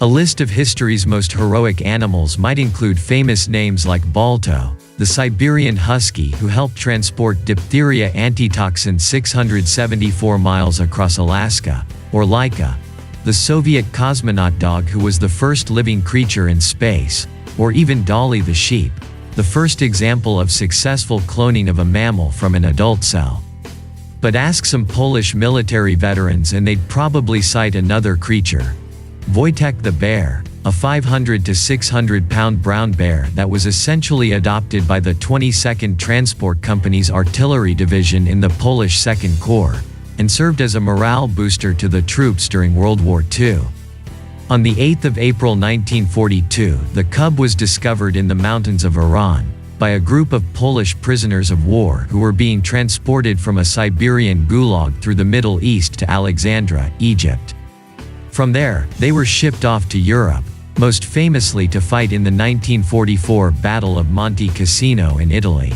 A list of history's most heroic animals might include famous names like Balto, the Siberian husky who helped transport diphtheria antitoxin 674 miles across Alaska, or Laika, the Soviet cosmonaut dog who was the first living creature in space, or even Dolly the sheep, the first example of successful cloning of a mammal from an adult cell. But ask some Polish military veterans and they'd probably cite another creature, Wojtek the Bear, a 500 to 600 pound brown bear that was essentially adopted by the 22nd Transport Company's artillery division in the Polish Second Corps, and served as a morale booster to the troops during World War II. On the 8th of April 1942, the cub was discovered in the mountains of Iran by a group of Polish prisoners of war who were being transported from a Siberian gulag through the Middle East to Alexandra, Egypt. From there, they were shipped off to Europe, most famously to fight in the 1944 Battle of Monte Cassino in Italy.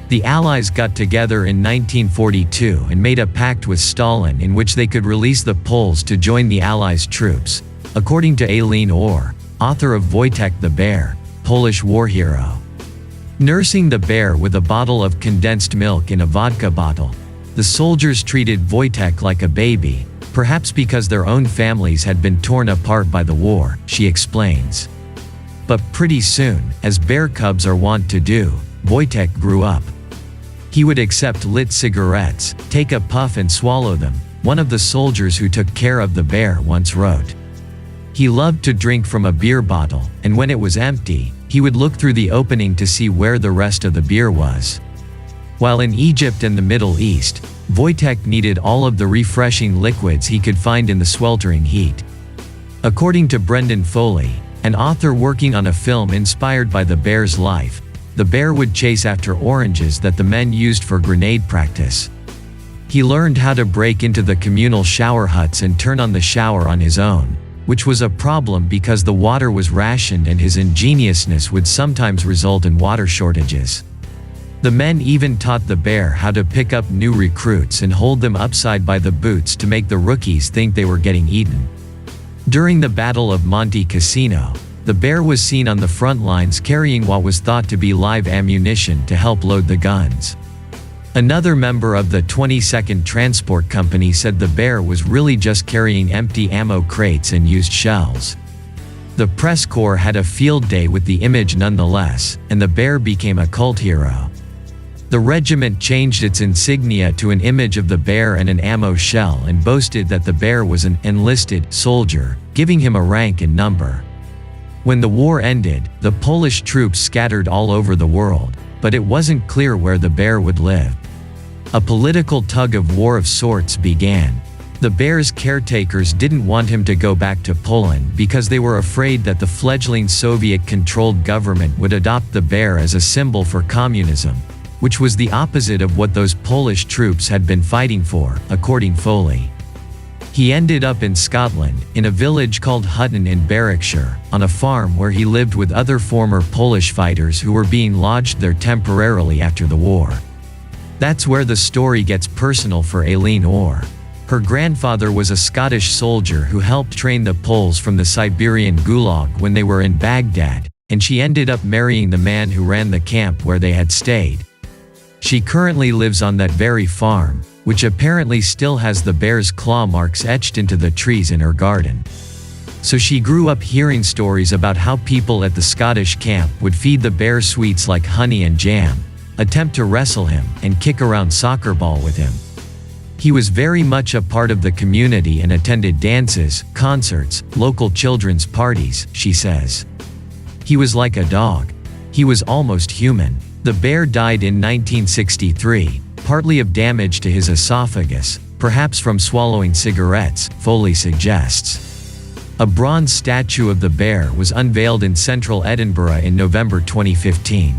The Allies got together in 1942 and made a pact with Stalin in which they could release the Poles to join the Allies' troops, according to Aileen Orr, author of Wojtek the Bear, Polish war hero. Nursing the bear with a bottle of condensed milk in a vodka bottle, the soldiers treated Wojtek like a baby, perhaps because their own families had been torn apart by the war, she explains. But pretty soon, as bear cubs are wont to do, Wojtek grew up. He would accept lit cigarettes, take a puff and swallow them, one of the soldiers who took care of the bear once wrote. He loved to drink from a beer bottle, and when it was empty, he would look through the opening to see where the rest of the beer was. While in Egypt and the Middle East, Wojtek needed all of the refreshing liquids he could find in the sweltering heat. According to Brendan Foley, an author working on a film inspired by the bear's life, the bear would chase after oranges that the men used for grenade practice. He learned how to break into the communal shower huts and turn on the shower on his own, which was a problem because the water was rationed and his ingeniousness would sometimes result in water shortages. The men even taught the bear how to pick up new recruits and hold them upside by the boots to make the rookies think they were getting eaten. During the Battle of Monte Cassino, the bear was seen on the front lines carrying what was thought to be live ammunition to help load the guns. Another member of the 22nd Transport Company said the bear was really just carrying empty ammo crates and used shells. The press corps had a field day with the image nonetheless, and the bear became a cult hero. The regiment changed its insignia to an image of the bear and an ammo shell and boasted that the bear was an enlisted soldier, giving him a rank and number. When the war ended, the Polish troops scattered all over the world, but it wasn't clear where the bear would live. A political tug-of-war of sorts began. The bear's caretakers didn't want him to go back to Poland because they were afraid that the fledgling Soviet-controlled government would adopt the bear as a symbol for communism, which was the opposite of what those Polish troops had been fighting for, according Foley. He ended up in Scotland, in a village called Hutton in Berwickshire, on a farm where he lived with other former Polish fighters who were being lodged there temporarily after the war. That's where the story gets personal for Aileen Orr. Her grandfather was a Scottish soldier who helped train the Poles from the Siberian gulag when they were in Baghdad, and she ended up marrying the man who ran the camp where they had stayed. She currently lives on that very farm, which apparently still has the bear's claw marks etched into the trees in her garden. So she grew up hearing stories about how people at the Scottish camp would feed the bear sweets like honey and jam, attempt to wrestle him, and kick around soccer ball with him. He was very much a part of the community and attended dances, concerts, local children's parties, she says. He was like a dog. He was almost human. The bear died in 1963, partly of damage to his esophagus, perhaps from swallowing cigarettes, Foley suggests. A bronze statue of the bear was unveiled in central Edinburgh in November 2015.